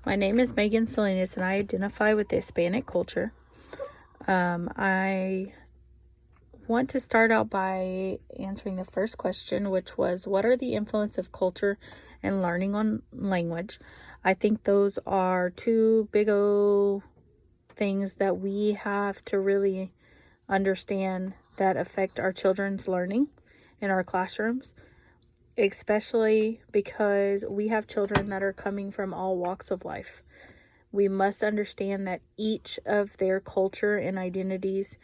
My name is Megan Salinas, and I identify with the Hispanic culture. I want to start out by answering the first question, which was, what are the influence of culture and learning on language? I think those are two big old things that we have to really understand that affect our children's learning in our classrooms, especially because we have children that are coming from all walks of life. We must understand that each of their culture and identities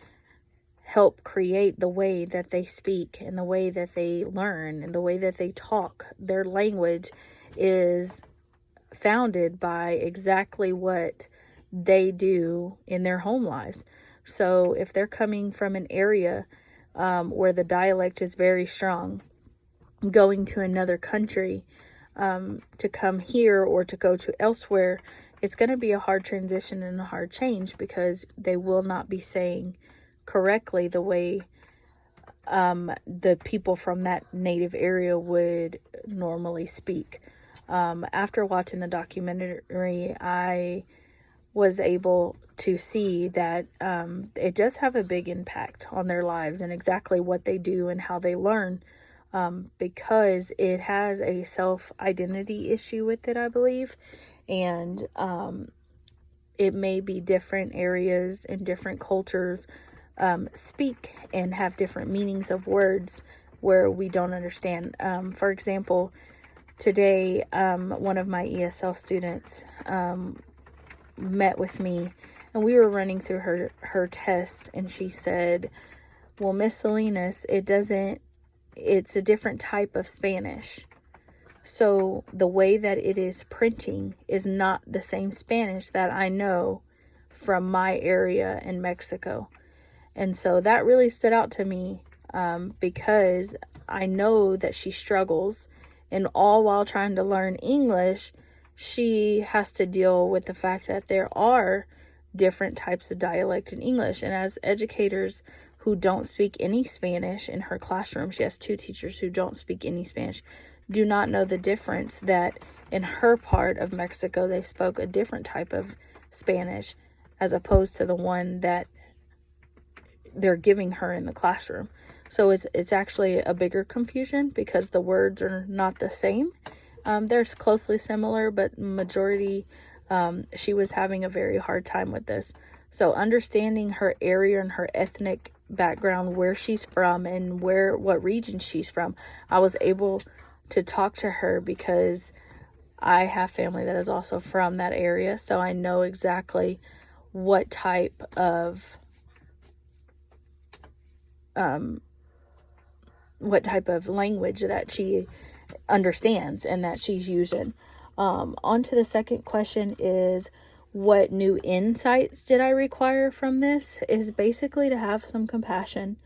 help create the way that they speak and the way that they learn and the way that they talk. Their language is founded by exactly what they do in their home lives. So if they're coming from an area where the dialect is very strong, going to another country to come here or to go to elsewhere, it's going to be a hard transition and a hard change because they will not be saying correctly the way the people from that native area would normally speak. After watching the documentary, I was able to see that it does have a big impact on their lives and exactly what they do and how they learn, because it has a self-identity issue with it, I believe. And it may be different areas and different cultures speak and have different meanings of words where we don't understand. For example, today, one of my ESL students met with me, and we were running through her test, and she said, well, Miss Salinas, it's a different type of Spanish. So the way that it is printing is not the same Spanish that I know from my area in Mexico. And so that really stood out to me because I know that she struggles, and all while trying to learn English, she has to deal with the fact that there are different types of dialect in English. And as educators who don't speak any Spanish in her classroom, she has 2 teachers who don't speak any Spanish, do not know the difference that in her part of Mexico, they spoke a different type of Spanish as opposed to the one that they're giving her in the classroom. So it's actually a bigger confusion because the words are not the same. They're closely similar, but majority, she was having a very hard time with this. So understanding her area and her ethnic background, where she's from and what region she's from, I was able to talk to her because I have family that is also from that area. So I know exactly what type of language that she understands and that she's using. On to the second question is, what new insights did I require from this? Is basically to have some compassion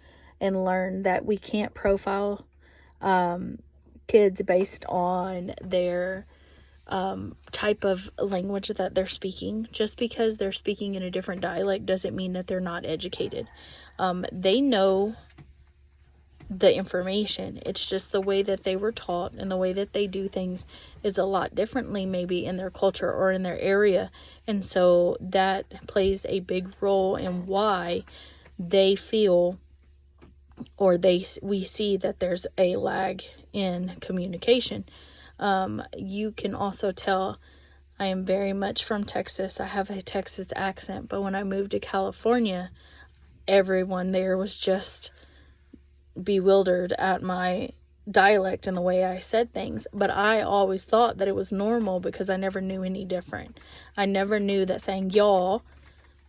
and learn that we can't profile kids based on their type of language that they're speaking. Just because they're speaking in a different dialect doesn't mean that they're not educated. They know the information. It's just the way that they were taught and the way that they do things is a lot differently maybe in their culture or in their area. And so that plays a big role in why they feel we see that there's a lag in communication. You can also tell I am very much from Texas. I have a Texas accent, but when I moved to California, everyone there was just bewildered at my dialect and the way I said things. But I always thought that it was normal because I never knew any different. I never knew that saying y'all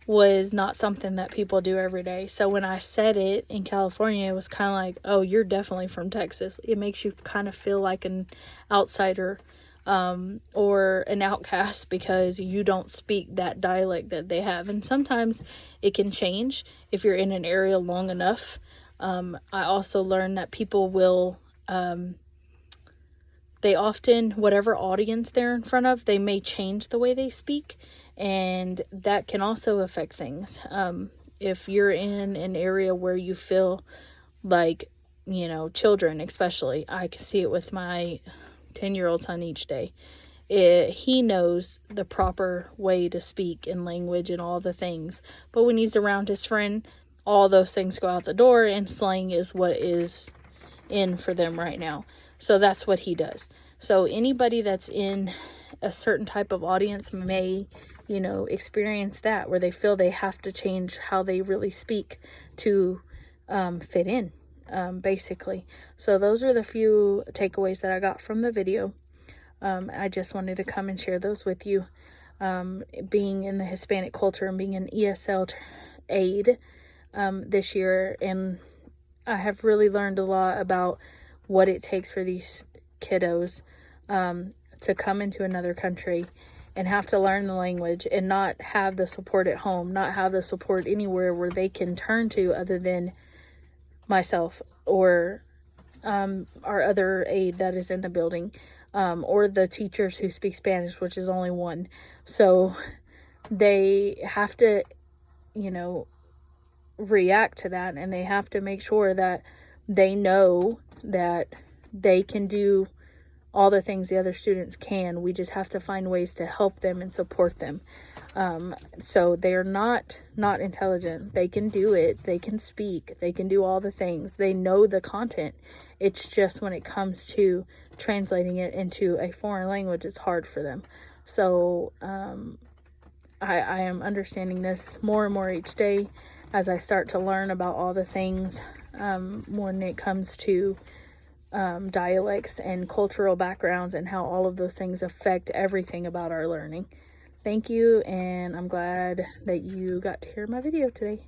was not something that people do every day. So when I said it in California, it was kind of like, oh, you're definitely from Texas. It makes you kind of feel like an outsider or an outcast because you don't speak that dialect that they have. And sometimes it can change if you're in an area long enough. I also learned that people will, they often, whatever audience they're in front of, they may change the way they speak, and that can also affect things. If you're in an area where you feel like, children especially, I can see it with my 10-year-old son each day. he knows the proper way to speak in language and all the things. But when he's around his friend, all those things go out the door, and slang is what is in for them right now. So that's what he does. So anybody that's in a certain type of audience may, you know, experience that, where they feel they have to change how they really speak to fit in, basically. So those are the few takeaways that I got from the video. I just wanted to come and share those with you. Being in the Hispanic culture and being an ESL aide this year, and I have really learned a lot about what it takes for these kiddos to come into another country and have to learn the language and not have the support at home, not have the support anywhere where they can turn to other than myself or our other aide that is in the building, or the teachers who speak Spanish, which is only one. So they have to, you know, react to that, and they have to make sure that they know that they can do all the things the other students can. We just have to find ways to help them and support them. So they're not intelligent. They can do it. They can speak. They can do all the things. They know the content. It's just when it comes to translating it into a foreign language, it's hard for them. So I am understanding this more and more each day as I start to learn about all the things when it comes to dialects and cultural backgrounds and how all of those things affect everything about our learning. Thank you, and I'm glad that you got to hear my video today.